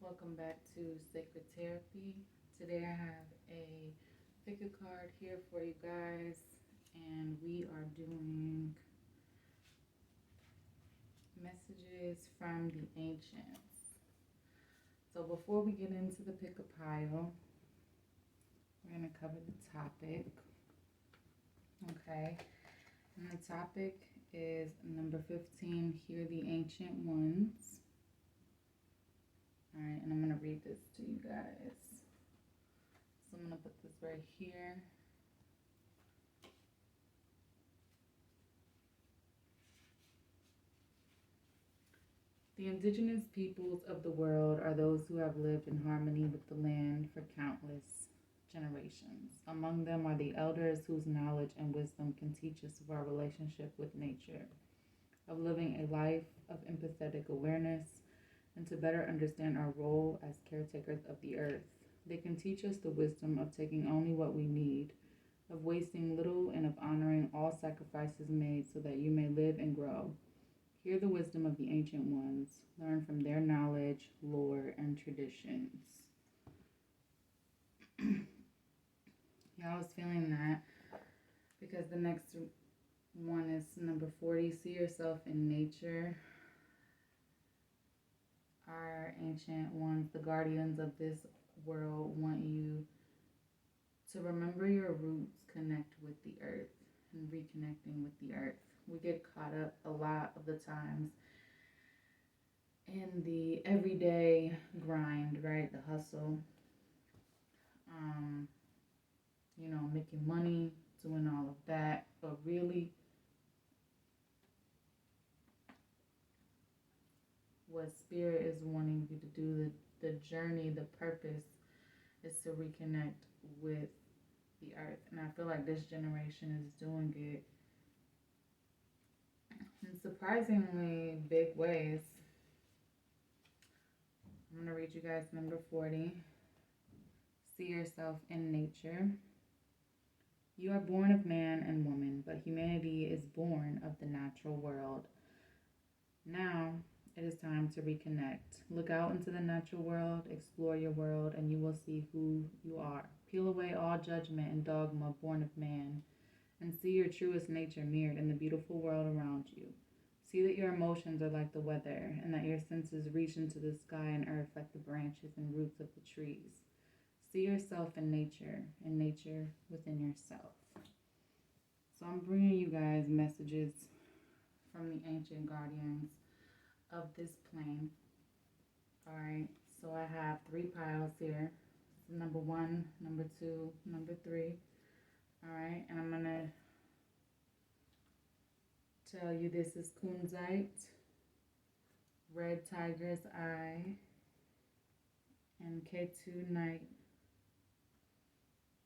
Welcome back to Sacred Therapy. Today I have a pick a card here for you guys, and we are doing messages from the ancients. So before we get into the pick a pile, we're going to cover the topic. Okay, and the topic is number 15, Hear the Ancient Ones. All right, and I'm going to read this to you guys. So I'm going to put this right here. The indigenous peoples of the world are those who have lived in harmony with the land for countless generations. Among them are the elders whose knowledge and wisdom can teach us of our relationship with nature, of living a life of empathetic awareness, and to better understand our role as caretakers of the earth. They can teach us the wisdom of taking only what we need, of wasting little, and of honoring all sacrifices made so that you may live and grow. Hear the wisdom of the ancient ones, learn from their knowledge, lore, and traditions. Yeah, I was feeling that because the next one is number 40. See yourself in nature. Our ancient ones, the guardians of this world, want you to remember your roots, connect with the earth, and reconnecting with the earth. We get caught up a lot of the times in the everyday grind, right? The hustle, making money, doing all of that. But really, what Spirit is wanting you to do, the journey, the purpose, is to reconnect with the earth. And I feel like this generation is doing it in surprisingly big ways. I'm going to read you guys number 40. See yourself in nature. You are born of man and woman, but humanity is born of the natural world. Now it is time to reconnect. Look out into the natural world, explore your world, and you will see who you are. Peel away all judgment and dogma born of man, and see your truest nature mirrored in the beautiful world around you. See that your emotions are like the weather, and that your senses reach into the sky and earth like the branches and roots of the trees. See yourself in nature within yourself. So I'm bringing you guys messages from the ancient guardians of this plane. All right, so I have 3 piles here. So number 1, number 2, number 3. All right, and I'm gonna tell you this is Kunzite, Red Tiger's Eye, and K2 Night.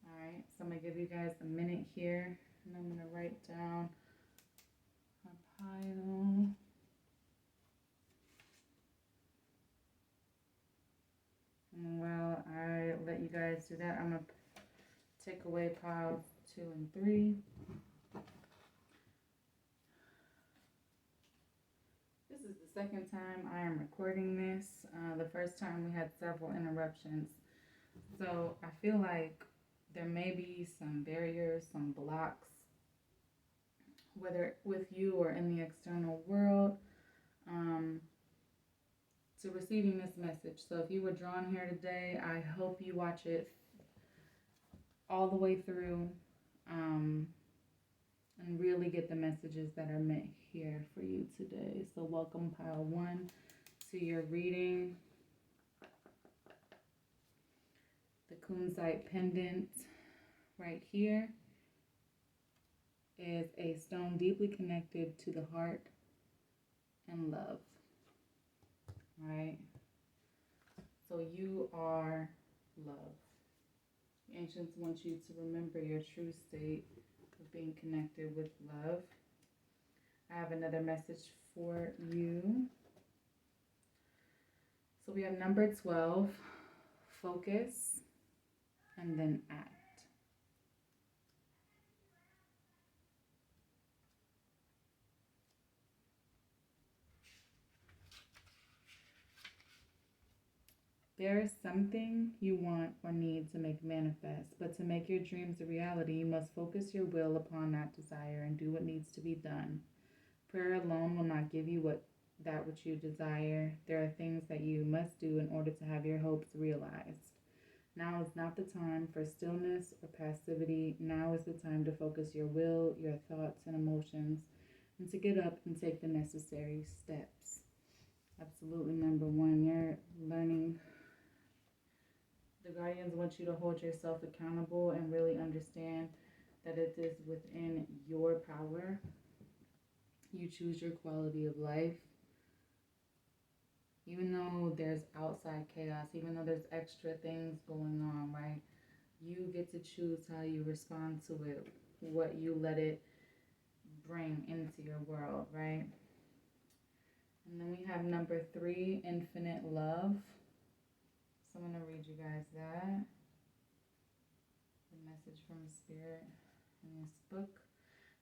All right, so I'm gonna give you guys a minute here, and I'm gonna write down a pile. And while I let you guys do that, I'm gonna take away piles 2 and 3. This is the second time I am recording this. The first time we had several interruptions. So I feel like there may be some barriers, some blocks, whether with you or in the external world, to receiving this message. So if you were drawn here today, I hope you watch it all the way through, and really get the messages that are meant here for you today. So welcome, pile 1, to your reading. The Kunzite pendant right here is a stone deeply connected to the heart and love. All right? So you are love. The ancients want you to remember your true state of being connected with love. I have another message for you. So we have number 12, focus, and then act. There is something you want or need to make manifest, but to make your dreams a reality, you must focus your will upon that desire and do what needs to be done. Prayer alone will not give you that which you desire. There are things that you must do in order to have your hopes realized. Now is not the time for stillness or passivity. Now is the time to focus your will, your thoughts, and emotions, and to get up and take the necessary steps. Absolutely, number one, you're learning. The guardians want you to hold yourself accountable and really understand that it is within your power. You choose your quality of life. Even though there's outside chaos, even though there's extra things going on, right? You get to choose how you respond to it, what you let it bring into your world, right? And then we have number three, infinite love. So I'm going to read you guys that. The message from Spirit in this book.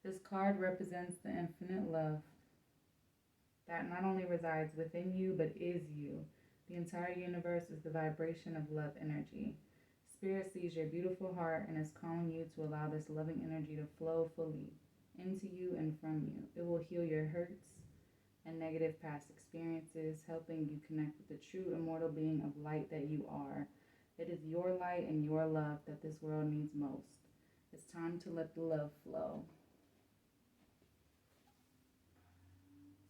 This card represents the infinite love that not only resides within you, but is you. The entire universe is the vibration of love energy. Spirit sees your beautiful heart and is calling you to allow this loving energy to flow fully into you and from you. It will heal your hurts and negative past experiences, helping you connect with the true immortal being of light that you are. It is your light and your love that this world needs most. It's time to let the love flow.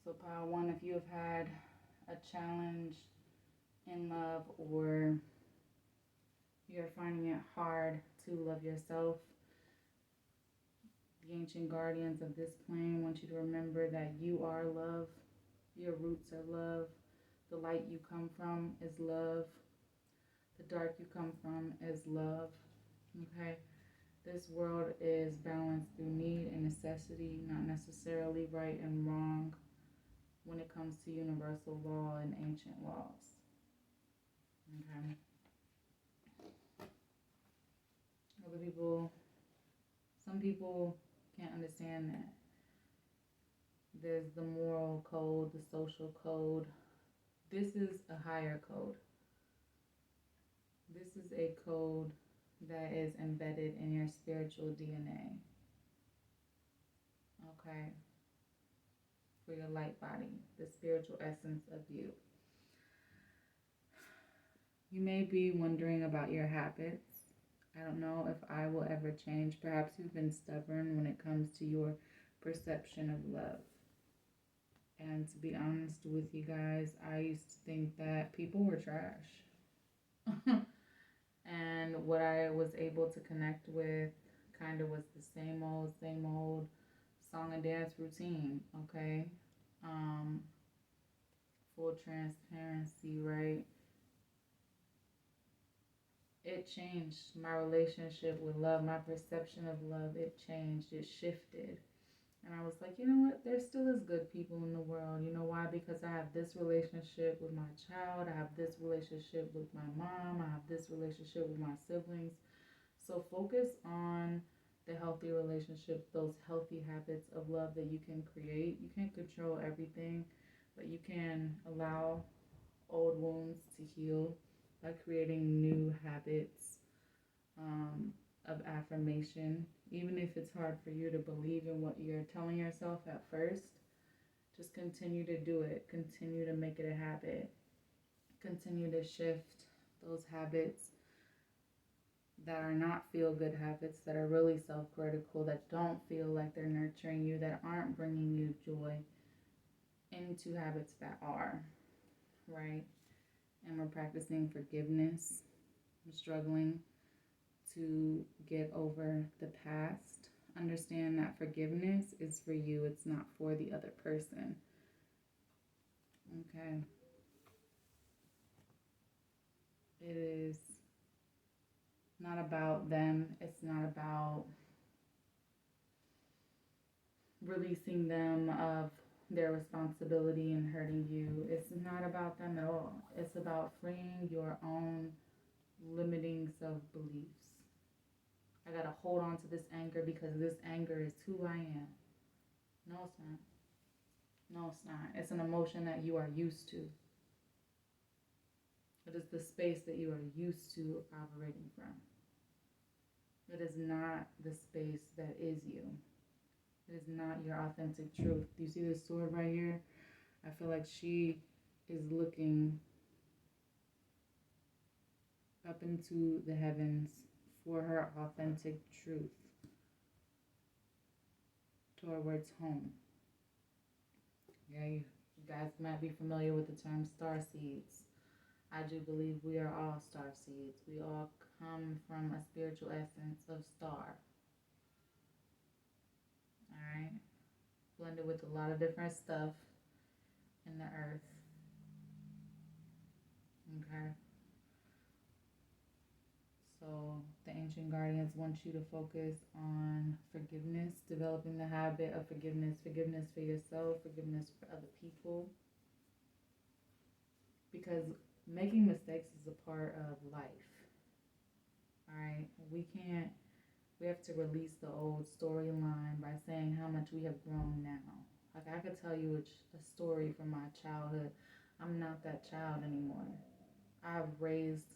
So pile one, if you have had a challenge in love or you're finding it hard to love yourself, the ancient guardians of this plane want you to remember that you are love. Your roots are love. The light you come from is love. The dark you come from is love. Okay? This world is balanced through need and necessity, not necessarily right and wrong when it comes to universal law and ancient laws. Okay? Some people can't understand that. There's the moral code, the social code. This is a higher code. This is a code that is embedded in your spiritual DNA. Okay? For your light body, the spiritual essence of you. You may be wondering about your habits. I don't know if I will ever change. Perhaps you've been stubborn when it comes to your perception of love. And to be honest with you guys, I used to think that people were trash. And what I was able to connect with kind of was the same old song and dance routine, okay? Full transparency, right? It changed my relationship with love, my perception of love. It changed, it shifted. And I was like, you know what? There still is good people in the world. You know why? Because I have this relationship with my child. I have this relationship with my mom. I have this relationship with my siblings. So focus on the healthy relationships, those healthy habits of love that you can create. You can't control everything, but you can allow old wounds to heal by creating new habits of affirmation. Even if it's hard for you to believe in what you're telling yourself at first, just continue to do it. Continue to make it a habit. Continue to shift those habits that are not feel-good habits, that are really self-critical, that don't feel like they're nurturing you, that aren't bringing you joy, into habits that are, right? And we're practicing forgiveness. I'm struggling to get over the past. Understand that forgiveness is for you, it's not for the other person. Okay? It is not about them. It's not about releasing them of their responsibility and hurting you. It's not about them at all. It's about freeing your own limiting self-beliefs. I gotta hold on to this anger because this anger is who I am. No, it's not. No, it's not. It's an emotion that you are used to. It is the space that you are used to operating from. It is not the space that is you. It is not your authentic truth. Do you see this sword right here? I feel like she is looking up into the heavens for her authentic truth towards home. Yeah, you guys might be familiar with the term star seeds. I do believe we are all star seeds. We all come from a spiritual essence of star. Alright? Blended with a lot of different stuff in the earth. Okay? So the ancient guardians want you to focus on forgiveness, developing the habit of forgiveness, forgiveness for yourself, forgiveness for other people. Because making mistakes is a part of life. Alright? We have to release the old storyline by saying how much we have grown now. Like, I could tell you a story from my childhood. I'm not that child anymore. I've raised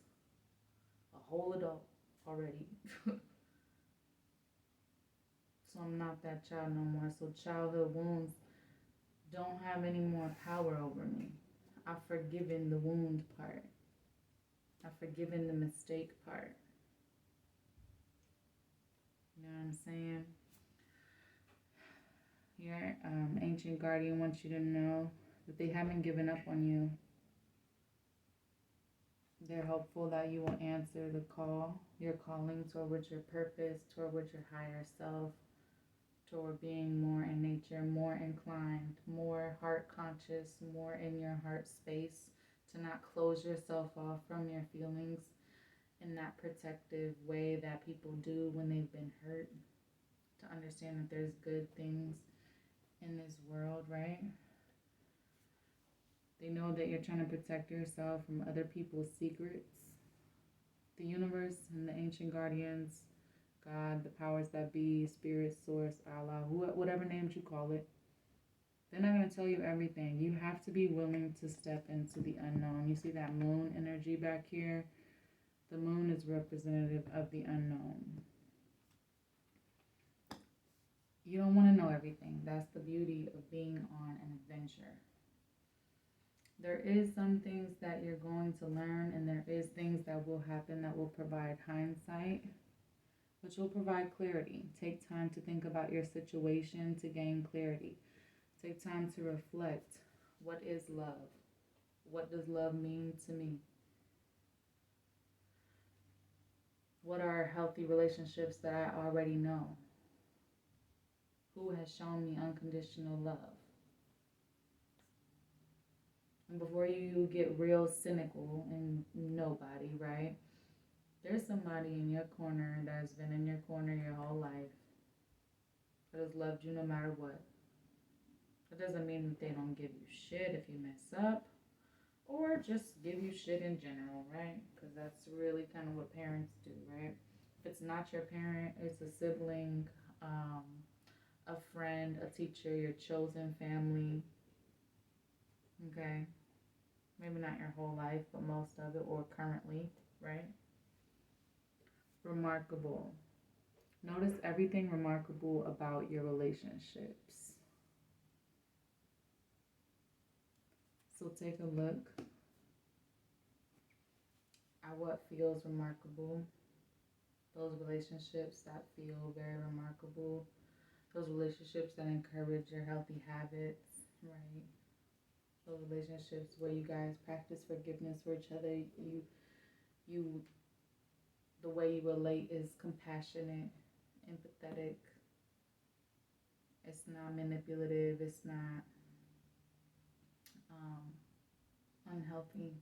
a whole adult already. So I'm not that child no more. So childhood wounds don't have any more power over me. I've forgiven the wound part. I've forgiven the mistake part. You know what I'm saying? Your ancient guardian wants you to know that they haven't given up on you. They're hopeful that you will answer the call, your calling towards your purpose, towards your higher self, toward being more in nature, more inclined, more heart conscious, more in your heart space, to not close yourself off from your feelings in that protective way that people do when they've been hurt, to understand that there's good things in this world, right? They know that you're trying to protect yourself from other people's secrets. The universe and the ancient guardians, God, the powers that be, spirit, source, Allah, whatever names you call it, they're not going to tell you everything. You have to be willing to step into the unknown. You see that moon energy back here? The moon is representative of the unknown. You don't want to know everything. That's the beauty of being on an adventure. There is some things that you're going to learn, and there is things that will happen that will provide hindsight, which will provide clarity. Take time to think about your situation to gain clarity. Take time to reflect. What is love? What does love mean to me? What are healthy relationships that I already know? Who has shown me unconditional love? And before you get real cynical and nobody, right? There's somebody in your corner that's been in your corner your whole life, that has loved you no matter what. That doesn't mean that they don't give you shit if you mess up, or just give you shit in general, right? Because that's really kind of what parents do, right? If it's not your parent, it's a sibling, a friend, a teacher, your chosen family, okay? Maybe not your whole life, but most of it, or currently, right? Remarkable. Notice everything remarkable about your relationships. So take a look at what feels remarkable. Those relationships that feel very remarkable. Those relationships that encourage your healthy habits, right? Those relationships where you guys practice forgiveness for each other. The way you relate is compassionate, empathetic. It's not manipulative. It's not unhealthy.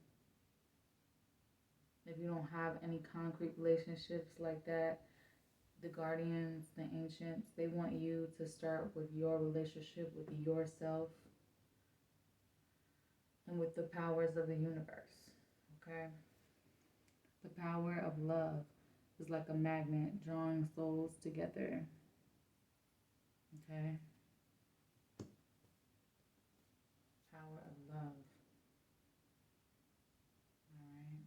If you don't have any concrete relationships like that, the guardians, the ancients, they want you to start with your relationship with yourself and with the powers of the universe, okay? The power of love is like a magnet drawing souls together, okay? Power of love, all right?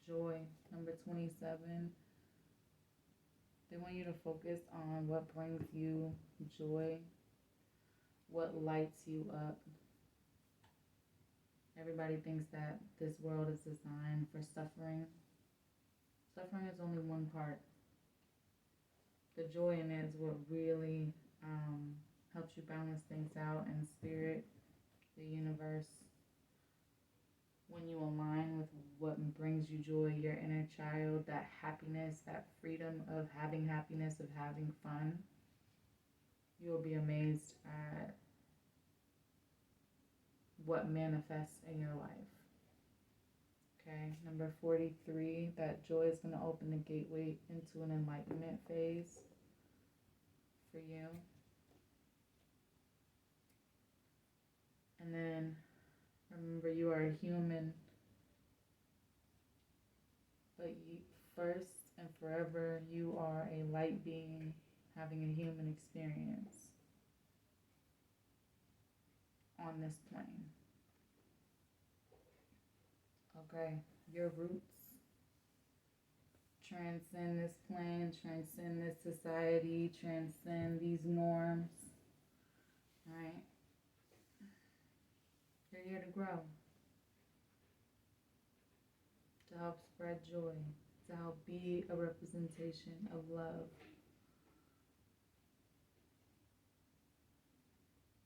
Joy, number 27. They want you to focus on what brings you joy, what lights you up. Everybody thinks that this world is designed for suffering. Suffering is only one part. The joy in it is what really helps you balance things out in spirit, the universe. When you align with what brings you joy, your inner child, that happiness, that freedom of having happiness, of having fun, you'll be amazed at what manifests in your life. Okay, number 43, that joy is going to open the gateway into an enlightenment phase for you. And then remember, you are a human, but you, first and forever, you are a light being having a human experience on this plane. Okay, your roots transcend this plane, transcend this society, transcend these norms. All right? You're here to grow, to help spread joy, to help be a representation of love,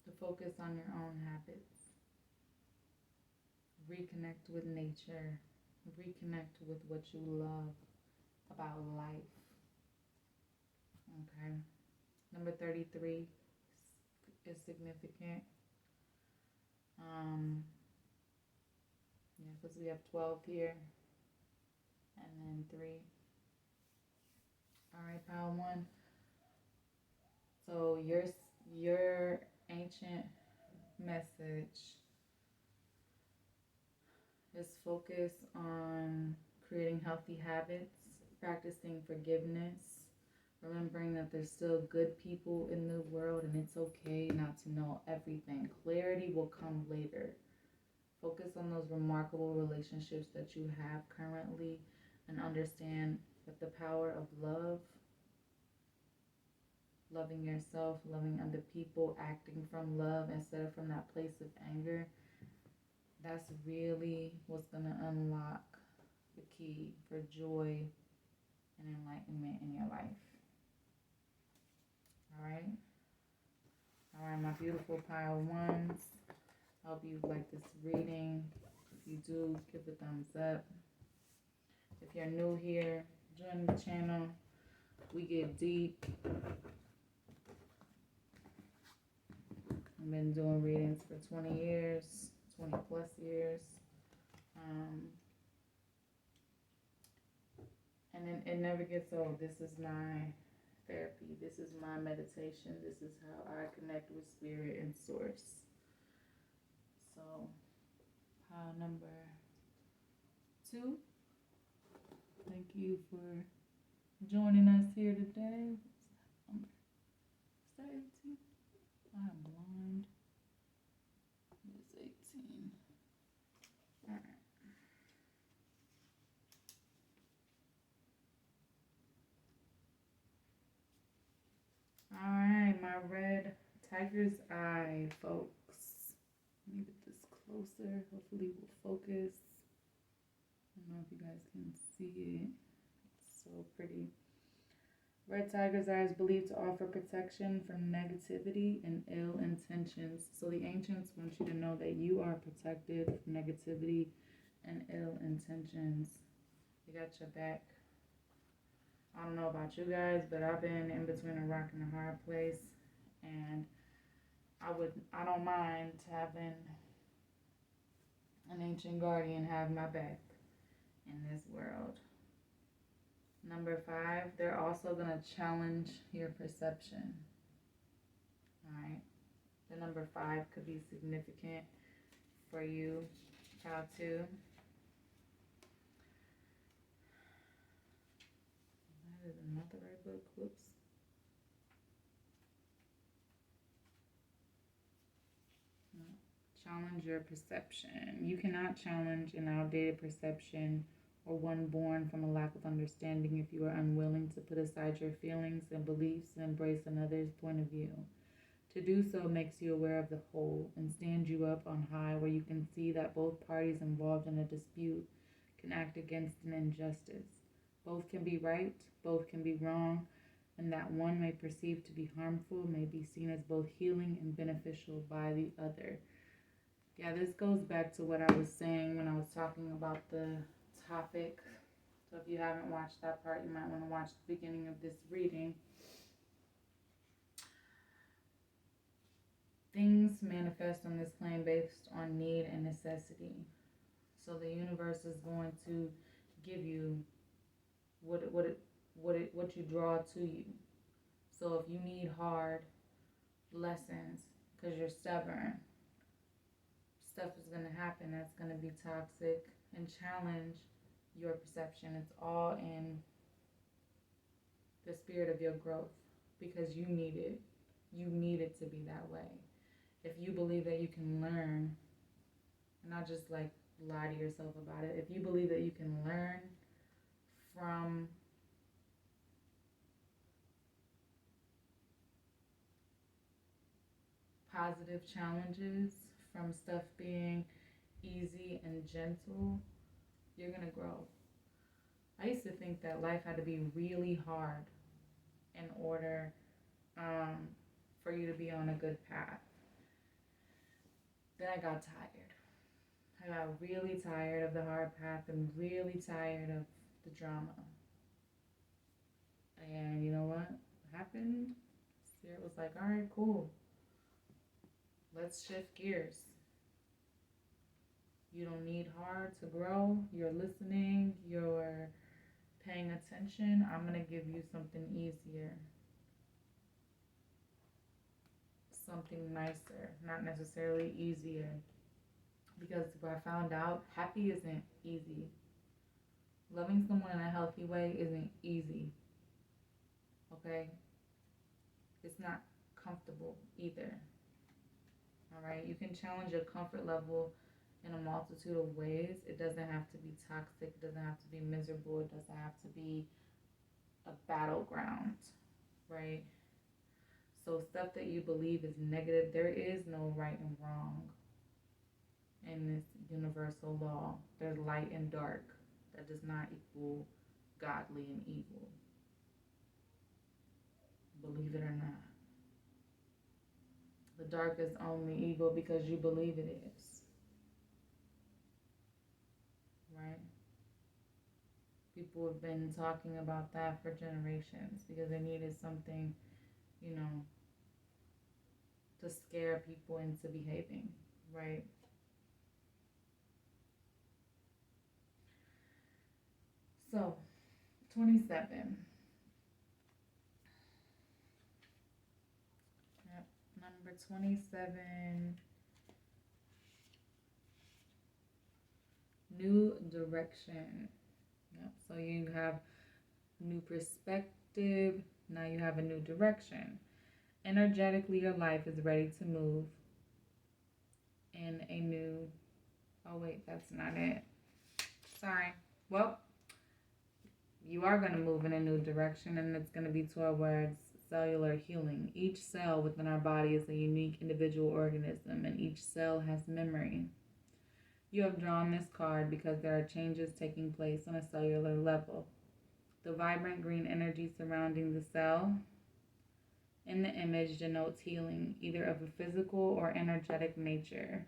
to focus on your own habits, reconnect with nature, reconnect with what you love about life. Okay. Number 33 is significant. Yeah, because we have 12 here, and then 3. All right, pile 1. So your ancient message is focus on creating healthy habits, practicing forgiveness, remembering that there's still good people in the world and it's okay not to know everything. Clarity will come later. Focus on those remarkable relationships that you have currently and understand that the power of love, loving yourself, loving other people, acting from love instead of from that place of anger, that's really what's going to unlock the key for joy and enlightenment in your life. All right, my beautiful pile 1s. I hope you like this reading. If you do, give a thumbs up. If you're new here, join the channel. We get deep. I've been doing readings for 20 years, 20 plus years. And it never gets old. This is my therapy. This is my meditation. This is how I connect with spirit and source. So, pile number 2. Thank you for joining us here today. Is that 18? I'm blind. It's 18. All right. All right, my red tiger's eye, folks. Let me get this closer. Hopefully it will focus. I don't know if you guys can see it. It's so pretty. Red tiger's eye is believed to offer protection from negativity and ill intentions. So the ancients want you to know that you are protected from negativity and ill intentions. They got your back. I don't know about you guys, but I've been in between a rock and a hard place, and I don't mind having an ancient guardian have my back in this world. Number 5, they're also going to challenge your perception. All right. The number 5 could be significant for you. How to. That is not the right book. Whoops. No. Challenge your perception. You cannot challenge an outdated perception or one born from a lack of understanding if you are unwilling to put aside your feelings and beliefs and embrace another's point of view. To do so makes you aware of the whole and stands you up on high where you can see that both parties involved in a dispute can act against an injustice. Both can be right, both can be wrong, and that one may perceive to be harmful may be seen as both healing and beneficial by the other. Yeah, this goes back to what I was saying when I was talking about the topic. So if you haven't watched that part, you might want to watch the beginning of this reading. Things manifest on this plane based on need and necessity. So the universe is going to give you what you draw to you. So if you need hard lessons because you're stubborn, stuff is going to happen that's going to be toxic and challenge your perception. It's all in the spirit of your growth because you need it. You need it to be that way. If you believe that you can learn, and not just like lie to yourself about it, if you believe that you can learn from positive challenges, from stuff being easy and gentle, you're going to grow. I used to think that life had to be really hard in order for you to be on a good path. Then I got tired. I got really tired of the hard path and really tired of the drama. And you know what happened? Spirit was like, all right, cool. Let's shift gears. You don't need hard to grow. You're listening. You're paying attention. I'm going to give you something easier. Something nicer. Not necessarily easier. Because what I found out, happy isn't easy. Loving someone in a healthy way isn't easy. Okay? It's not comfortable either. Alright? You can challenge your comfort level in a multitude of ways. It doesn't have to be toxic. It doesn't have to be miserable. It doesn't have to be a battleground. Right? So stuff that you believe is negative, there is no right and wrong in this universal law. There's light and dark. That does not equal godly and evil. Believe it or not. The dark is only evil because you believe it is. Right? People have been talking about that for generations because they needed something, to scare people into behaving. Right? So, 27. Yep, number 27. New direction. Yep, so you have new perspective. Now you have a new direction. Energetically, your life is ready to move in a new... Oh, wait, that's not it. Sorry. Well, you are going to move in a new direction, and it's going to be towards cellular healing. Each cell within our body is a unique individual organism, and each cell has memory. You have drawn this card because there are changes taking place on a cellular level. The vibrant green energy surrounding the cell in the image denotes healing, either of a physical or energetic nature.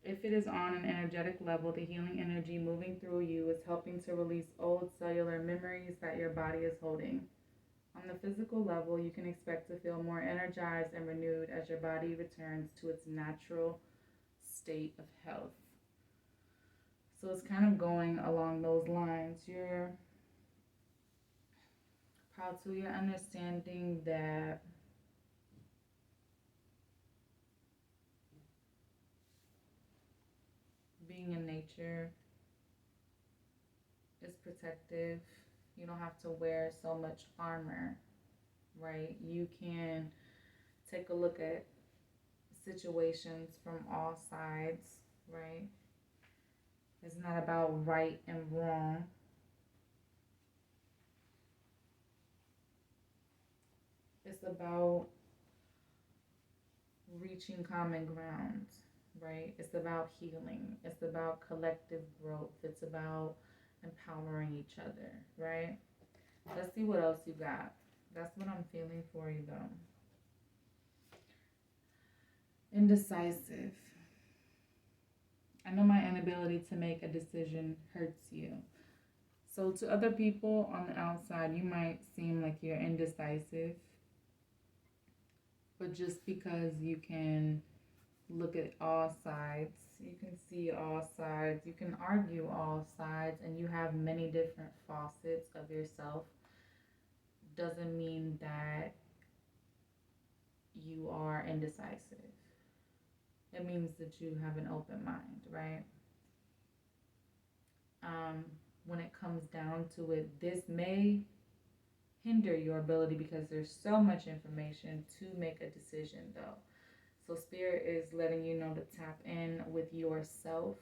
If it is on an energetic level, the healing energy moving through you is helping to release old cellular memories that your body is holding. On the physical level, you can expect to feel more energized and renewed as your body returns to its natural state of health. So it's kind of going along those lines. You're proud to your understanding that being in nature is protective. You don't have to wear so much armor, right? You can take a look at situations from all sides, right? It's not about right and wrong. It's about reaching common ground, right? It's about healing. It's about collective growth. It's about empowering each other, right? Let's see what else you got. That's what I'm feeling for you, though. Indecisive. I know my inability to make a decision hurts you. So, to other people on the outside, you might seem like you're indecisive, but just because you can look at all sides, you can see all sides, you can argue all sides, and you have many different facets of yourself, doesn't mean that you are indecisive. It means that you have an open mind, right? Um, when it comes down to it, this may hinder your ability because there's so much information to make a decision, though. So, Spirit is letting you know to tap in with yourself,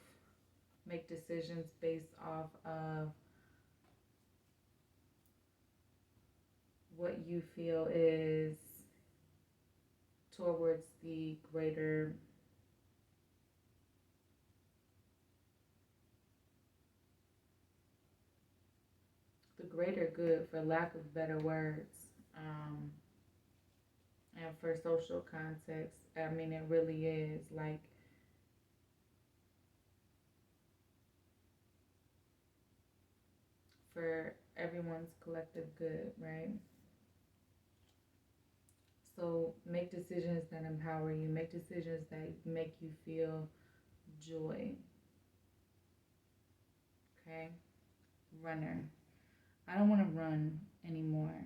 make decisions based off of what you feel is towards the greater good, for lack of better words. Um, and for social context, I mean, it really is like for everyone's collective good, right? So make decisions that empower you, make decisions that make you feel joy, okay? Runner. I don't want to run anymore.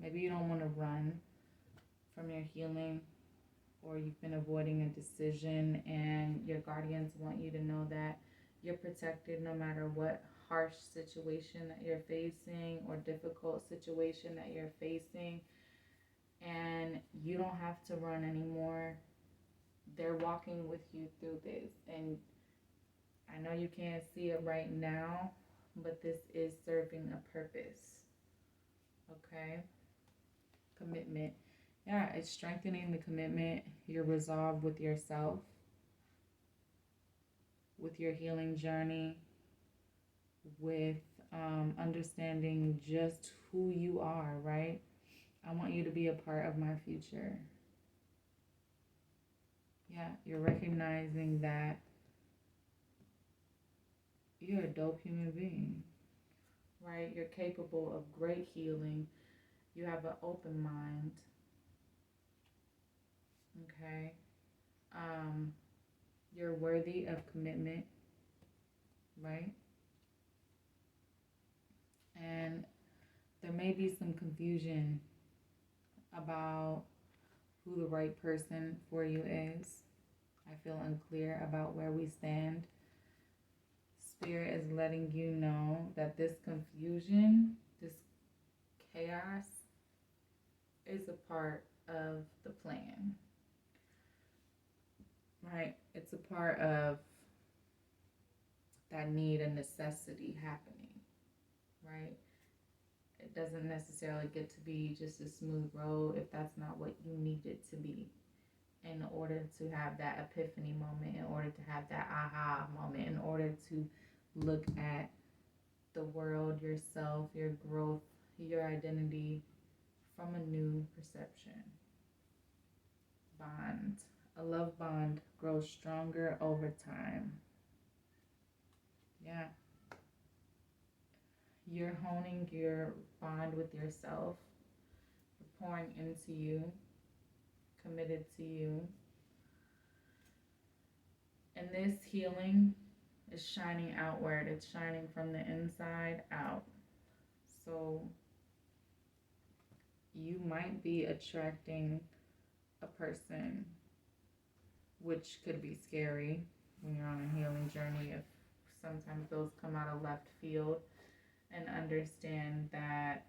Maybe you don't want to run from your healing, or you've been avoiding a decision and your guardians want you to know that you're protected no matter what harsh situation that you're facing or difficult situation that you're facing, and you don't have to run anymore. They're walking with you through this, and I know you can't see it right now, but this is serving a purpose. Okay? Commitment. Yeah, it's strengthening the commitment, your resolve with yourself, with your healing journey, with understanding just who you are, right? I want you to be a part of my future. Yeah, you're recognizing that you're a dope human being, right? You're capable of great healing. You have an open mind, okay? Um, you're worthy of commitment, right? And there may be some confusion about who the right person for you is. I feel unclear about where we stand. Spirit is letting you know that this confusion, this chaos, is a part of the plan, right? It's a part of that need and necessity happening, right? It doesn't necessarily get to be just a smooth road if that's not what you need it to be, in order to have that epiphany moment, in order to have that aha moment, in order to look at the world, yourself, your growth, your identity from a new perception. Bond. A love bond grows stronger over time. Yeah. You're honing your bond with yourself. You're pouring into you, committed to you. And this healing is shining outward. It's shining from the inside out. So you might be attracting a person, which could be scary when you're on a healing journey if sometimes those come out of left field, and understand that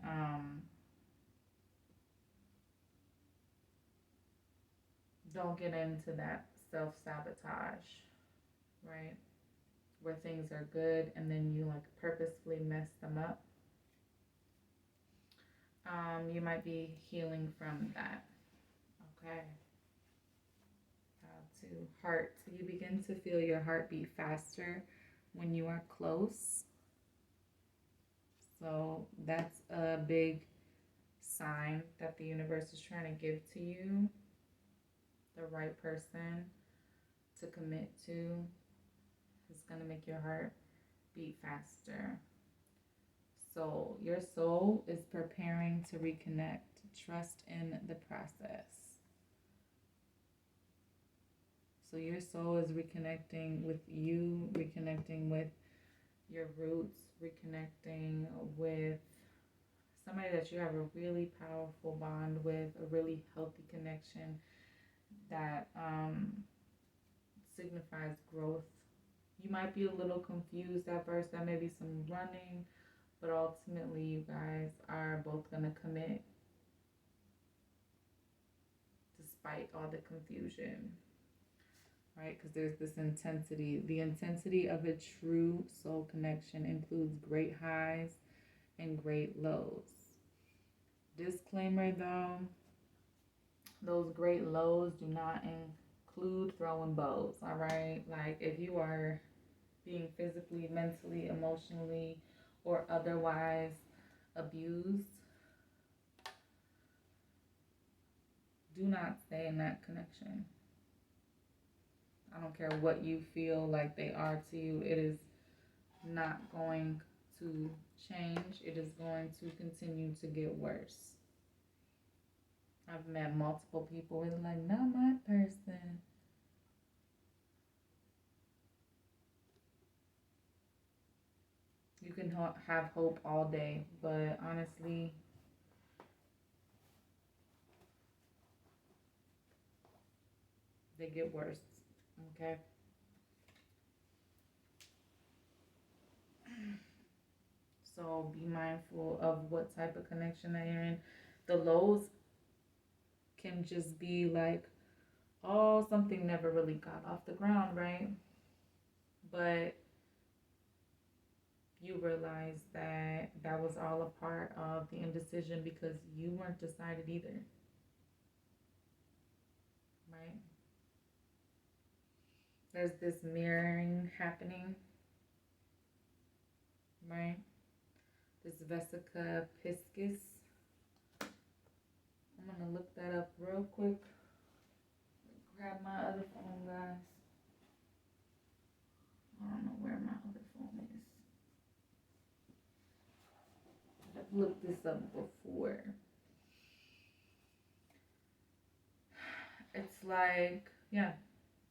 Don't get into that self sabotage, right? Where things are good and then you like purposefully mess them up. You might be healing from that. Okay. To heart. You begin to feel your heartbeat faster when you are close. So that's a big sign that the universe is trying to give to you the right person to commit to. It's going to make your heart beat faster. So your soul is preparing to reconnect. Trust in the process. So your soul is reconnecting with you, reconnecting with your roots, reconnecting with somebody that you have a really powerful bond with, a really healthy connection that signifies growth. You might be a little confused at first. There may be some running, but ultimately, you guys are both going to commit despite all the confusion, right? Because there's this intensity. The intensity of a true soul connection includes great highs and great lows. Disclaimer though, those great lows do not include throwing bows, all right? Like if you are being physically, mentally, emotionally, or otherwise abused, do not stay in that connection. I don't care what you feel like they are to you, it is not going to change. It is going to continue to get worse. I've met multiple people who are like, not my person. You can have hope all day, but honestly, they get worse. Okay? So be mindful of what type of connection that you're in. The lows can just be like, oh, something never really got off the ground, right? But you realize that that was all a part of the indecision because you weren't decided either, right? There's this mirroring happening, right? This Vesica piscis. I'm gonna look that up real quick. Grab my other phone, guys. I don't know where my other phone is. I've looked this up before. It's like, yeah,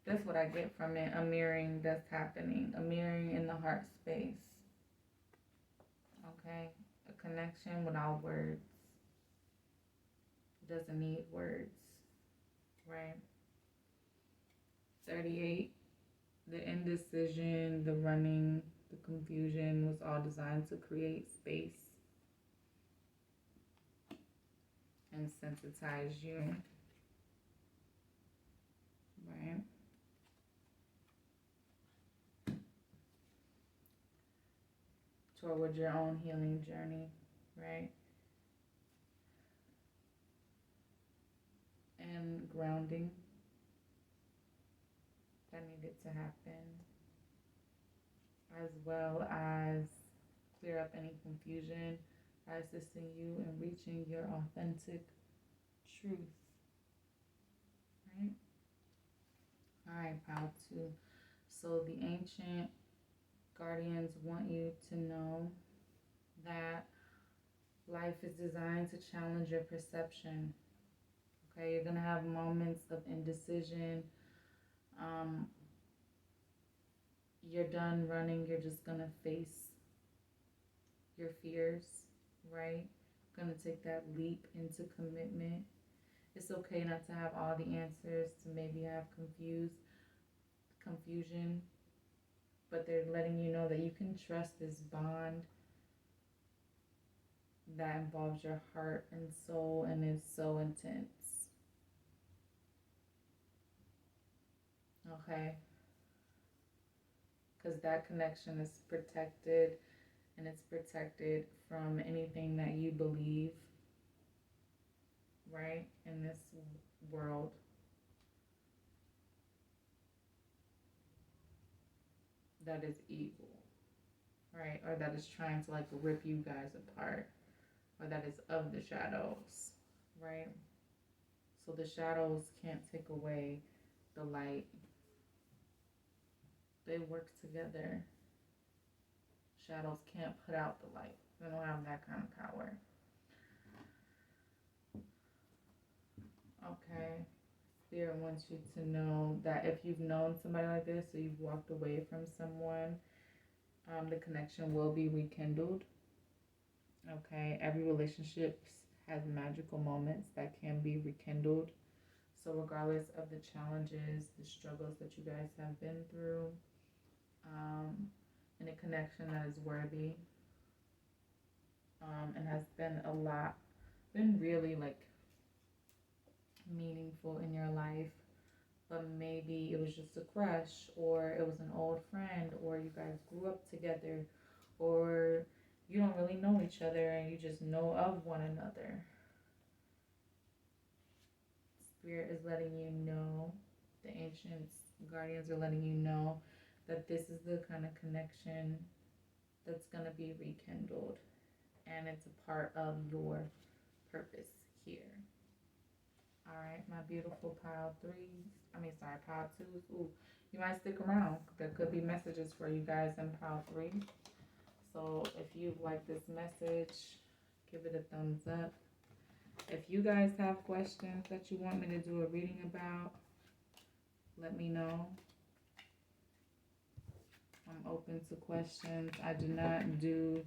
that's what I get from it. A mirroring that's happening. A mirroring in the heart space. Okay? A connection without words. It doesn't need words. Right? 38. The indecision, the running, the confusion was all designed to create space and sensitize you. Right? Toward your own healing journey, right? And grounding that needed to happen, as well as clear up any confusion by assisting you in reaching your authentic truth, right? All right, pile two. So the ancient guardians want you to know that life is designed to challenge your perception. Okay, you're gonna have moments of indecision. Um, you're done running. You're just gonna face your fears, right? Gonna take that leap into commitment. It's okay not to have all the answers, to maybe have confusion, but they're letting you know that you can trust this bond that involves your heart and soul and is so intense. Okay? Because that connection is protected, and it's protected from anything that you believe, right, in this world, that is evil, right, or that is trying to like rip you guys apart, or that is of the shadows, right? So the shadows can't take away the light. They work together. Shadows can't put out the light. They don't have that kind of power. Okay. Spirit wants you to know that if you've known somebody like this, or you've walked away from someone, the connection will be rekindled. Okay. Every relationship has magical moments that can be rekindled. So regardless of the challenges, the struggles that you guys have been through, and a connection that is worthy, and has been really like meaningful in your life, but maybe it was just a crush, or it was an old friend, or you guys grew up together, or you don't really know each other and you just know of one another. Spirit is letting you know, the ancients, guardians are letting you know that this is the kind of connection that's going to be rekindled, and it's a part of your purpose here. All right, my beautiful pile threes. Pile twos. Ooh, you might stick around. There could be messages for you guys in pile three. So if you like this message, give it a thumbs up. If you guys have questions that you want me to do a reading about, let me know. I'm open to questions. I do not do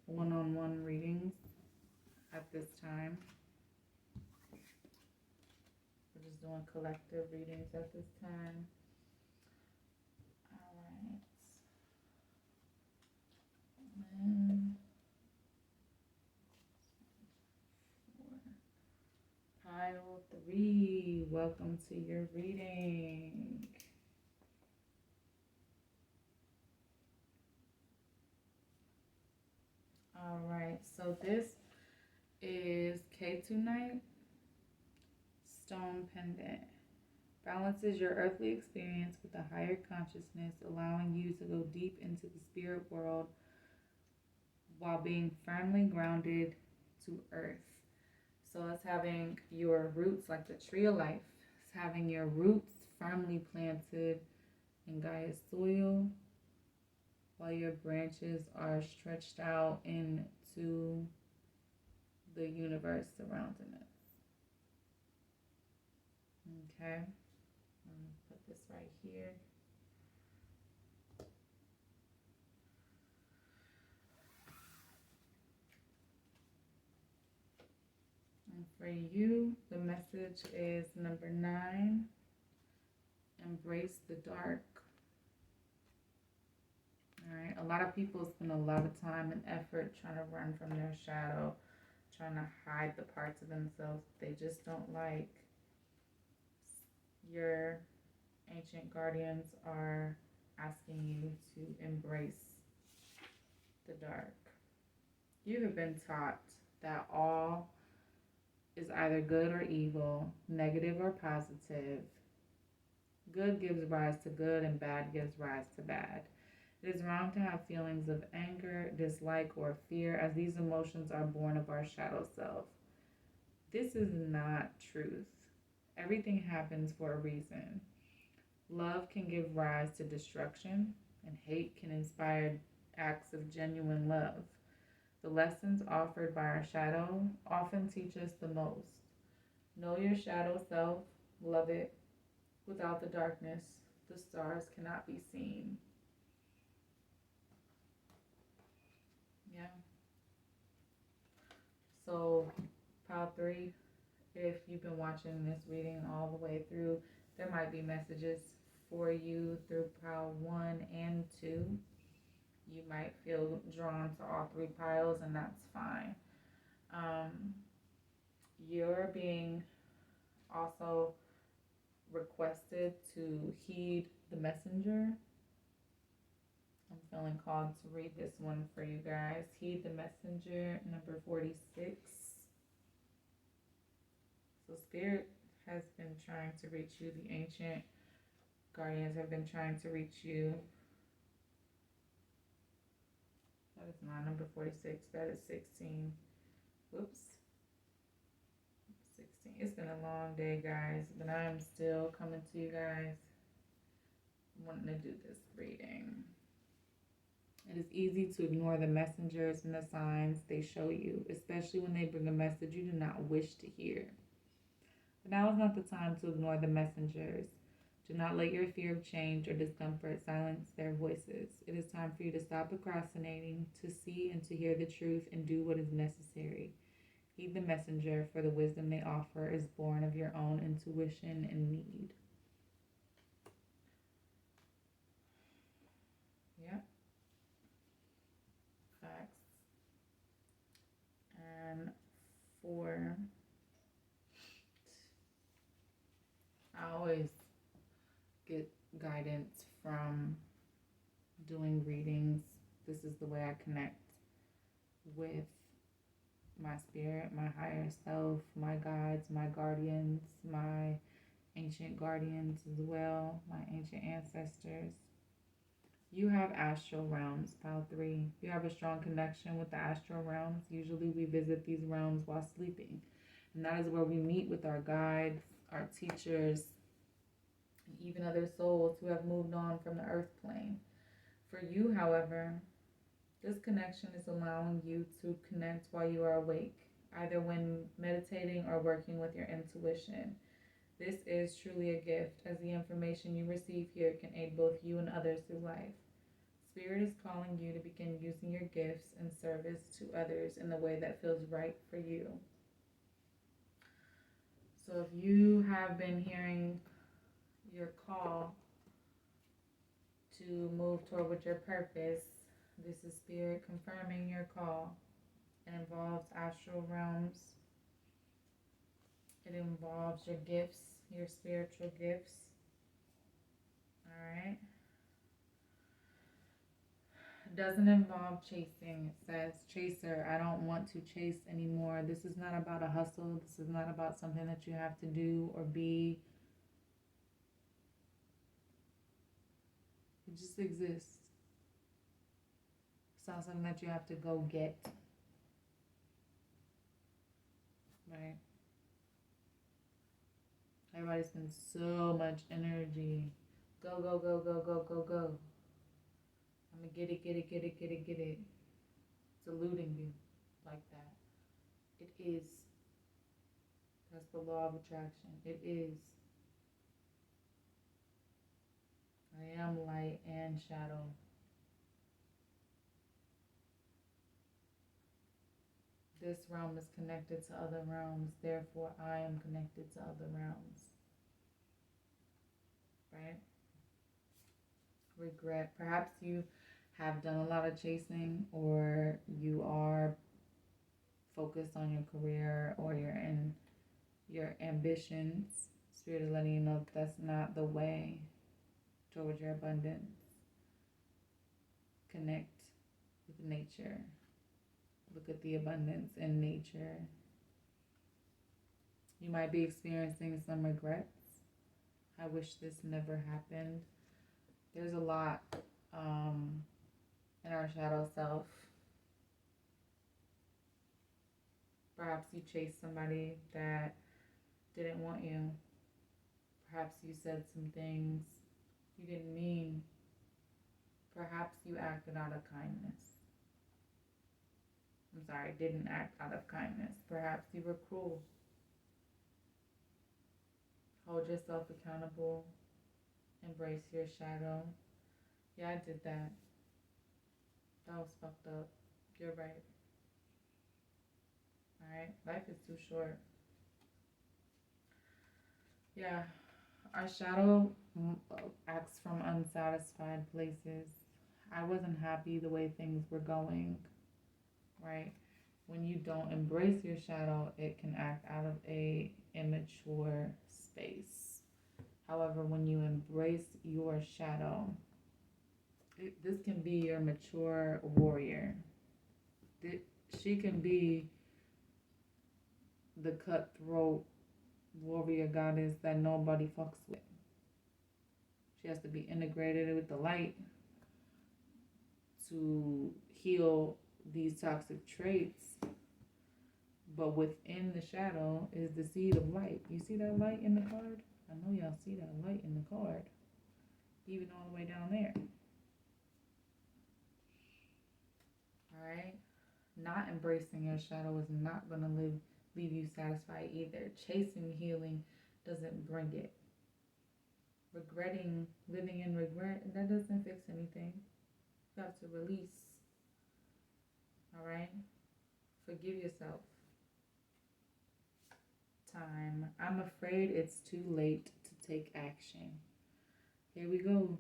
one-on-one readings at this time. We're just doing collective readings at this time. All right. Pile three, welcome to your reading. All right, so this is K2 Night, Stone Pendant. Balances your earthly experience with a higher consciousness, allowing you to go deep into the spirit world while being firmly grounded to earth. So it's having your roots, like the tree of life, it's having your roots firmly planted in Gaia's soil, while your branches are stretched out into the universe surrounding it. Okay, I'm going to put this right here. And for you, the message is number 9, embrace the dark. All right, a lot of people spend a lot of time and effort trying to run from their shadow, trying to hide the parts of themselves they just don't like. Your ancient guardians are asking you to embrace the dark. You have been taught that all is either good or evil, negative or positive. Good gives rise to good, and bad gives rise to bad. It is wrong to have feelings of anger, dislike, or fear, as these emotions are born of our shadow self. This is not truth. Everything happens for a reason. Love can give rise to destruction, and hate can inspire acts of genuine love. The lessons offered by our shadow often teach us the most. Know your shadow self, love it. Without the darkness, the stars cannot be seen. Yeah. So, pile 3, if you've been watching this reading all the way through, there might be messages for you through pile 1 and 2. You might feel drawn to all 3 piles, and that's fine. You're being also requested to heed the messenger. I'm feeling called to read this one for you guys. Heed the messenger, number 46. So Spirit has been trying to reach you. The ancient guardians have been trying to reach you. That is not number 46. That is 16. Whoops. 16. It's been a long day, guys, but I am still coming to you guys wanting to do this reading. It is easy to ignore the messengers and the signs they show you, especially when they bring a message you do not wish to hear. But now is not the time to ignore the messengers. Do not let your fear of change or discomfort silence their voices. It is time for you to stop procrastinating, to see and to hear the truth, and do what is necessary. Heed the messenger, for the wisdom they offer is born of your own intuition and need. Yeah. Facts. And 4. I always get guidance from doing readings. This is the way I connect with my spirit, my higher self, my guides, my guardians, my ancient guardians as well, my ancient ancestors. You have astral realms, pile 3. You have a strong connection with the astral realms. Usually we visit these realms while sleeping. And that is where we meet with our guides, our teachers, and even other souls who have moved on from the earth plane. For you, however, this connection is allowing you to connect while you are awake, either when meditating or working with your intuition. This is truly a gift, as the information you receive here can aid both you and others through life. Spirit is calling you to begin using your gifts in service to others in the way that feels right for you. So if you have been hearing your call to move toward your purpose, this is Spirit confirming your call. It involves astral realms. It involves your gifts, your spiritual gifts. Alright? It doesn't involve chasing. It says, chaser, I don't want to chase anymore. This is not about a hustle. This is not about something that you have to do or be. It just exists. It's not something that you have to go get. Right? Everybody spends so much energy. Go, go, go, go, go, go, go. I'm gonna get it, get it, get it, get it, get it. It's eluding you like that. It is. That's the law of attraction. It is. I am light and shadow. This realm is connected to other realms, therefore I am connected to other realms. Right? Regret. Perhaps you have done a lot of chasing, or you are focused on your career, or you're in your ambitions. Spirit is letting you know that that's not the way towards your abundance. Connect with nature. Look at the abundance in nature. You might be experiencing some regrets. I wish this never happened. There's a lot in our shadow self. Perhaps you chased somebody that didn't want you. Perhaps you said some things you didn't mean. Perhaps you acted out of kindness. I'm sorry, didn't act out of kindness. Perhaps you were cruel. Hold yourself accountable. Embrace your shadow. Yeah, I did that. That was fucked up. You're right. Alright? Life is too short. Yeah. Our shadow acts from unsatisfied places. I wasn't happy the way things were going. Right? When you don't embrace your shadow, it can act out of a immature space. However, when you embrace your shadow, this can be your mature warrior. She can be the cutthroat warrior goddess that nobody fucks with. She has to be integrated with the light to heal these toxic traits. But within the shadow is the seed of light. You see that light in the card? I know y'all see that light in the card. Even all the way down there. Alright? Not embracing your shadow is not going to leave you satisfied either. Chasing healing doesn't bring it. Living in regret, that doesn't fix anything. You have to release. Alright? Forgive yourself. Time. I'm afraid it's too late to take action. Here we go.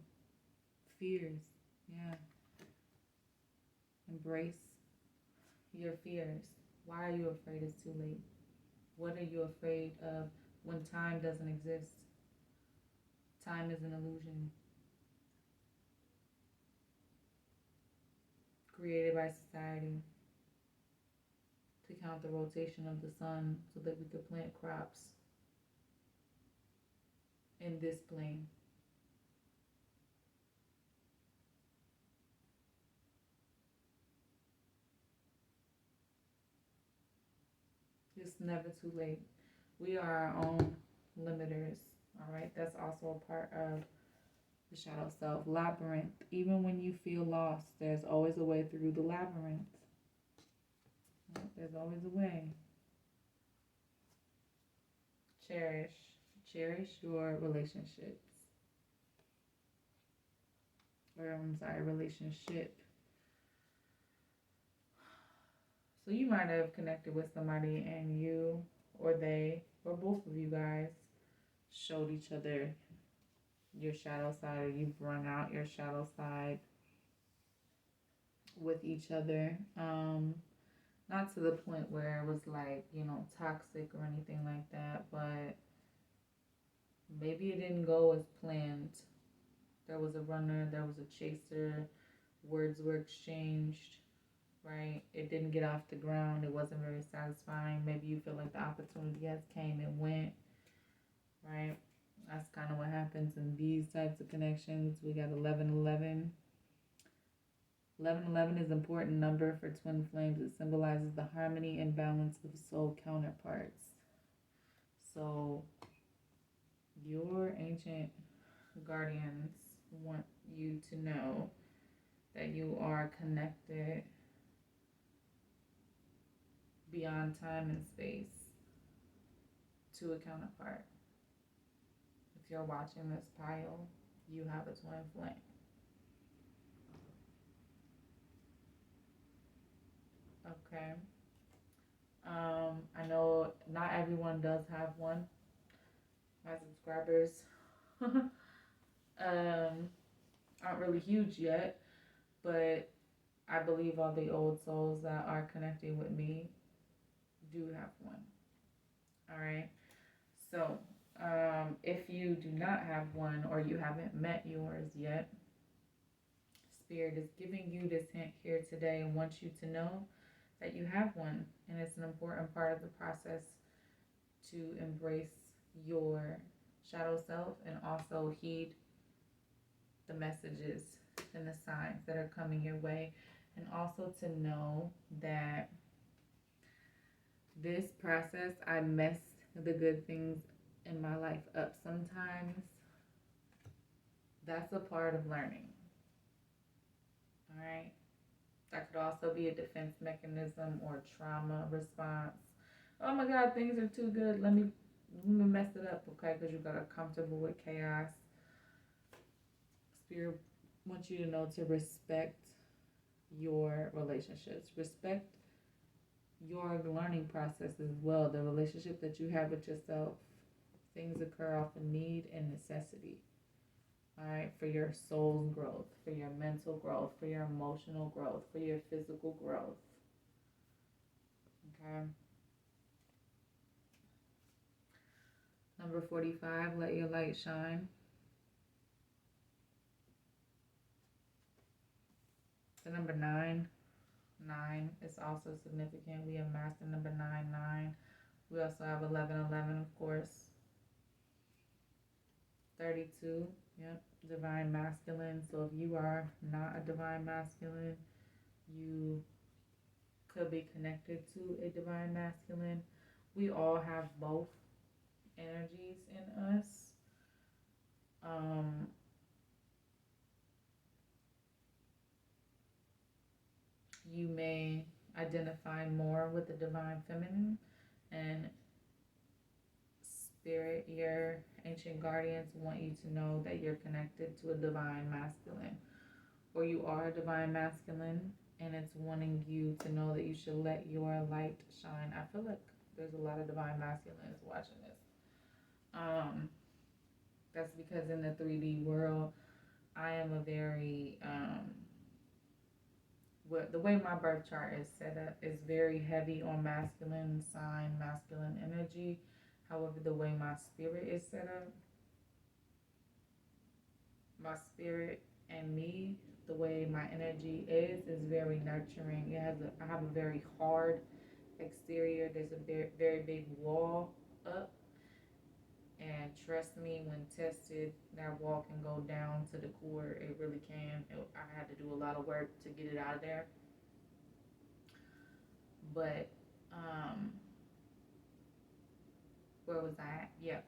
Fears. Yeah. Embrace your fears. Why are you afraid it's too late? What are you afraid of when time doesn't exist? Time is an illusion created by society to count the rotation of the sun so that we could plant crops in this plane. It's never too late. We are our own limiters. All right, that's also a part of the shadow self. Labyrinth. Even when you feel lost, there's always a way through the labyrinth. Right? There's always a way. Cherish your relationships. Relationship. So you might have connected with somebody and you or they or both of you guys showed each other your shadow side, or you've run out your shadow side with each other. Not to the point where it was like, toxic or anything like that, but maybe it didn't go as planned. There was a runner, there was a chaser, words were exchanged, right? It didn't get off the ground. It wasn't very satisfying. Maybe you feel like the opportunity has came and went, right? That's kind of what happens in these types of connections. We got 1111. 1111 is an important number for twin flames. It symbolizes the harmony and balance of soul counterparts. So your ancient guardians want you to know that you are connected beyond time and space to a counterpart. If you're watching this pile, you have a twin flame. Okay. I know not everyone does have one. My subscribers aren't really huge yet, but I believe all the old souls that are connecting with me do have one. All right. So, if you do not have one or you haven't met yours yet, Spirit is giving you this hint here today and wants you to know that you have one, and it's an important part of the process to embrace your shadow self and also heed the messages and the signs that are coming your way, and also to know that this process, I mess the good things in my life up sometimes. That's a part of learning. All right. That could also be a defense mechanism or trauma response. Oh my God, things are too good. Let me mess it up, okay? Because you got comfortable with chaos. Spirit wants you to know to respect your relationships. Respect your learning process as well. The relationship that you have with yourself. Things occur off of need and necessity. All right, for your soul's growth, for your mental growth, for your emotional growth, for your physical growth. Okay. Number 45, let your light shine. The number 9, 9 is also significant. We have master number 9, 9. We also have 11, 11, of course. 32, yep, divine masculine. So if you are not a divine masculine, you could be connected to a divine masculine. We all have both energies in us. You may identify more with the divine feminine, and spirit, your ancient guardians want you to know that you're connected to a divine masculine, or you are a divine masculine, and it's wanting you to know that you should let your light shine. I feel like there's a lot of divine masculines watching this. That's because in the 3D world, I am a very the way my birth chart is set up is very heavy on masculine sign, masculine energy. However, the way my spirit is set up, my spirit and me, the way my energy is very nurturing. I have a very hard exterior. There's a very, very big wall up, and trust me, when tested, that wall can go down to the core. It really can. I had to do a lot of work to get it out of there. But where was I at? Yeah.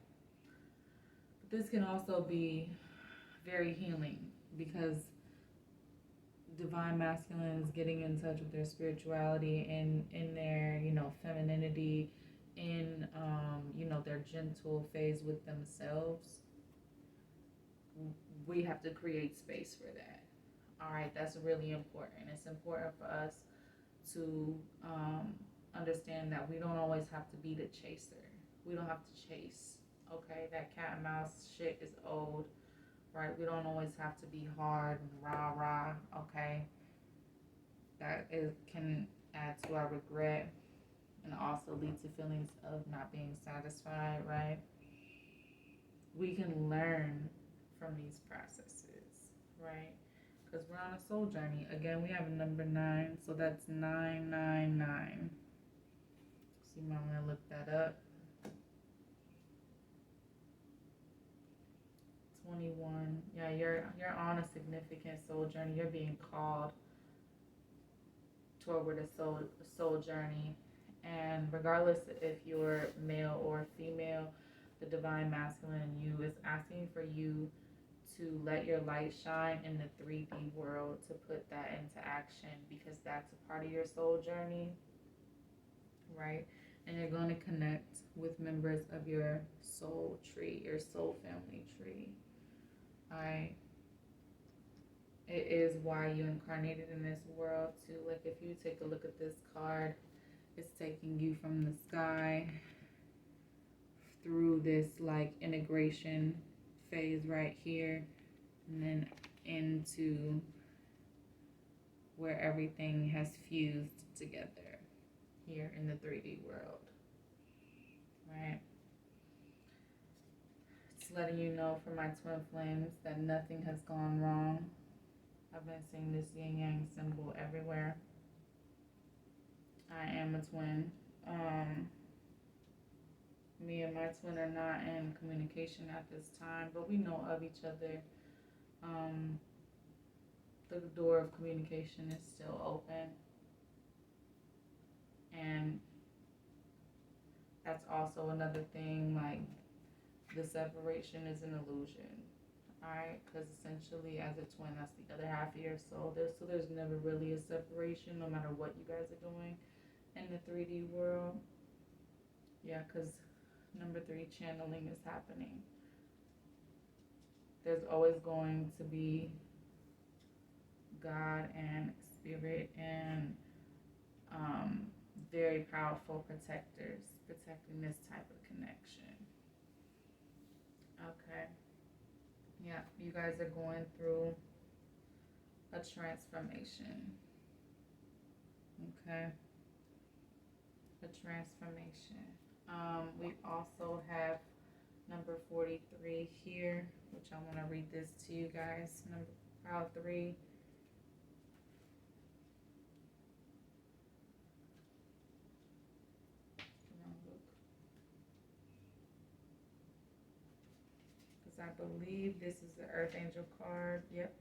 But this can also be very healing, because divine masculine is getting in touch with their spirituality and in their, femininity, in their gentle phase with themselves. We have to create space for that. All right, that's really important. It's important for us to understand that we don't always have to be the chaser. We don't have to chase. Okay, that cat and mouse shit is old, right? We don't always have to be hard and rah rah. Okay, that can add to our regret and also lead to feelings of not being satisfied, right? We can learn from these processes, right? Because we're on a soul journey. Again, we have a number 9, so that's 999. So you might want to look that up. 21. Yeah, you're on a significant soul journey. You're being called toward a soul journey, and regardless if you're male or female, the divine masculine in you is asking for you to let your light shine in the 3D world, to put that into action, because that's a part of your soul journey, right? And you're going to connect with members of your soul tree, your soul family tree. All right. It is why you incarnated in this world too. Like if you take a look at this card, it's taking you from the sky through this like integration phase right here, and then into where everything has fused together here in the 3D world, right? It's letting you know for my twin flames that nothing has gone wrong. I've been seeing this yin yang symbol everywhere. I am a twin. Me and my twin are not in communication at this time, but we know of each other. The door of communication is still open, and that's also another thing, like the separation is an illusion. Alright, because essentially as a twin, that's the other half of your soul. There's never really a separation, no matter what you guys are doing in the 3D world. Yeah, because number 3, channeling is happening. There's always going to be God and spirit and very powerful protectors protecting this type of connection. Okay. Yeah, you guys are going through a transformation. Okay. A transformation. We also have Number 43 here, which I want to read this to you guys. Number pile 3. Because I believe this is the Earth Angel card. Yep,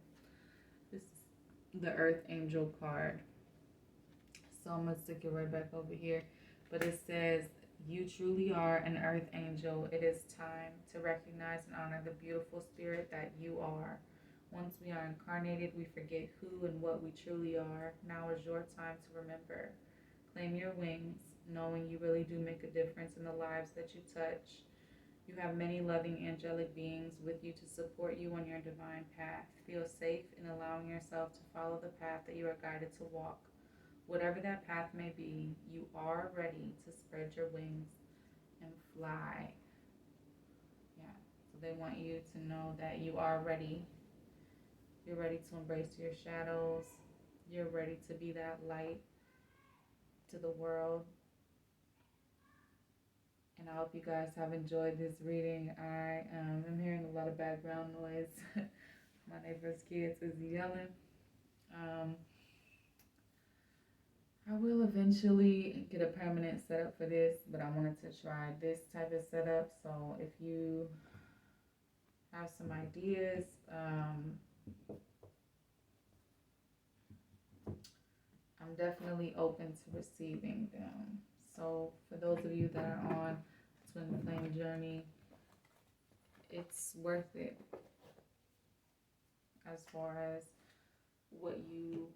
this is the Earth Angel card. So I'm going to stick it right back over here. But it says, you truly are an Earth Angel. It is time to recognize and honor the beautiful spirit that you are. Once we are incarnated, we forget who and what we truly are. Now is your time to remember. Claim your wings, knowing you really do make a difference in the lives that you touch. You have many loving angelic beings with you to support you on your divine path. Feel safe in allowing yourself to follow the path that you are guided to walk. Whatever that path may be, you are ready to spread your wings and fly. Yeah, so they want you to know that you are ready. You're ready to embrace your shadows. You're ready to be that light to the world. And I hope you guys have enjoyed this reading. I am hearing a lot of background noise. My neighbor's kids is yelling. I will eventually get a permanent setup for this, but I wanted to try this type of setup. So if you have some ideas, I'm definitely open to receiving them. So for those of you that are on Twin Flame Journey, it's worth it as far as what you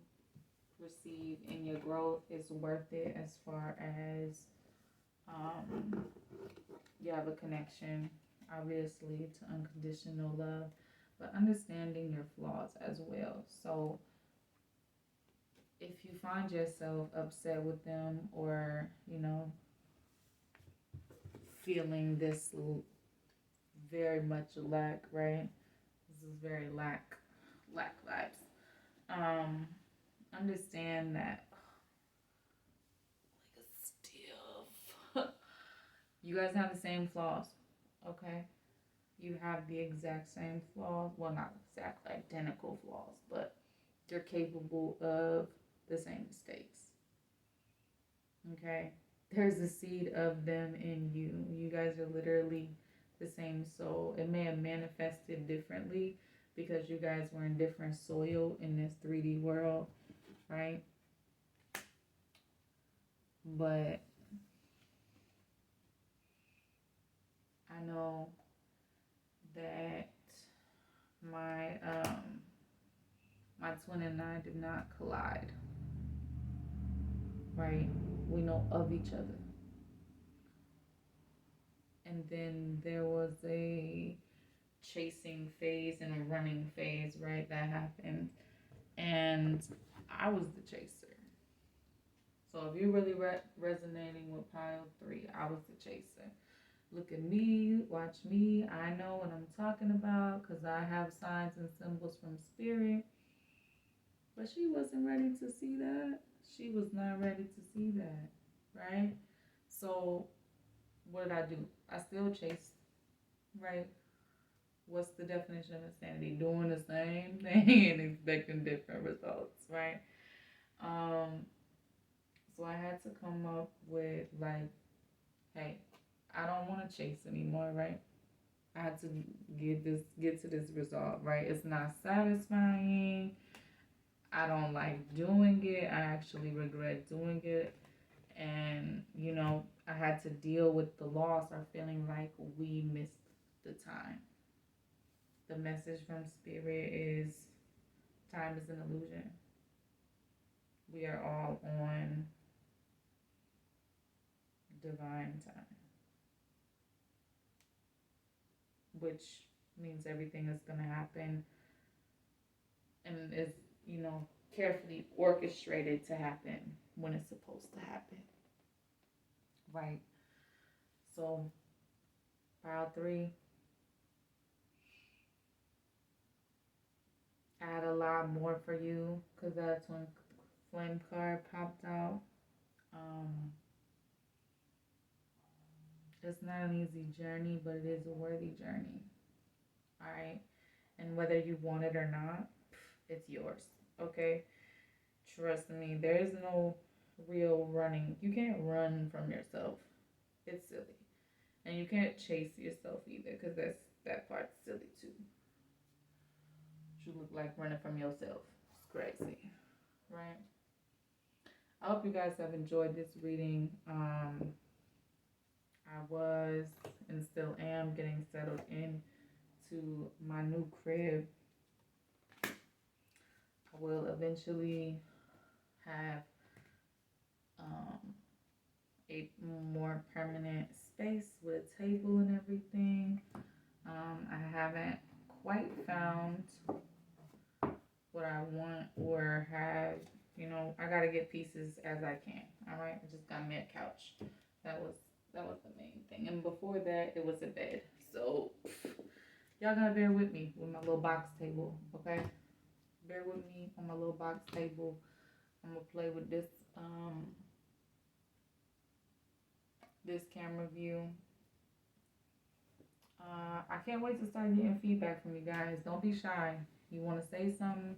receive in your growth is worth it as far as you have a connection, obviously, to unconditional love, but understanding your flaws as well. So if you find yourself upset with them or, feeling this very much lack, right? This is very lack vibes. Understand that like a stiff. You guys have the same flaws, okay? You have the exact same flaws. Well, not exactly identical flaws, but you're capable of the same mistakes. Okay? There's a seed of them in you. You guys are literally the same soul. It may have manifested differently because you guys were in different soil in this 3D world, right? But I know that my twin and I did not collide, right? We know of each other. And then there was a chasing phase and a running phase, right? That happened. And I was the chaser. So if you're really resonating with pile 3, I was the chaser. Look at me, watch me. I know what I'm talking about because I have signs and symbols from spirit. But she wasn't ready to see that. She was not ready to see that, right? So what did I do? I still chased, right? What's the definition of insanity? Doing the same thing and expecting different results, right? So I had to come up with like, hey, I don't want to chase anymore, right? I had to get to this result, right? It's not satisfying. I don't like doing it. I actually regret doing it. And, I had to deal with the loss or feeling like we missed the time. The message from spirit is time is an illusion. We are all on divine time, which means everything is going to happen and is, carefully orchestrated to happen when it's supposed to happen. Right. So, pile 3, I had a lot more for you because that's when flame card popped out. It's not an easy journey, but it is a worthy journey. All right. And whether you want it or not, it's yours. Okay. Trust me, there is no real running. You can't run from yourself. It's silly. And you can't chase yourself either, because that part's silly too. You look like running from yourself. It's crazy. Right? I hope you guys have enjoyed this reading. I was and still am getting settled in to my new crib. I will eventually have a more permanent space with a table and everything. I haven't quite found what I want or have, I gotta get pieces as I can. All right, I just got me a couch. That was the main thing. And before that, it was a bed. So y'all gotta bear with me with my little box table, okay? Bear with me on my little box table. I'm gonna play with this camera view. I can't wait to start getting feedback from you guys. Don't be shy. You want to say something?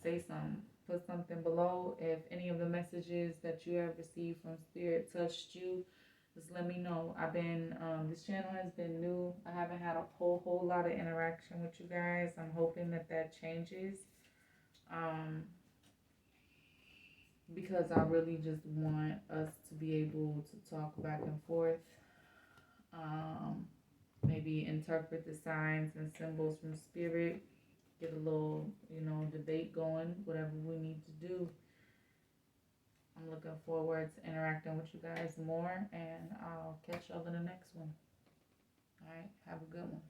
Say something. Put something below. If any of the messages that you have received from Spirit touched you, just let me know. This channel has been new. I haven't had a whole lot of interaction with you guys. I'm hoping that changes. Because I really just want us to be able to talk back and forth. Maybe interpret the signs and symbols from Spirit. Get a little, debate going, whatever we need to do. I'm looking forward to interacting with you guys more, and I'll catch y'all in the next one. All right, have a good one.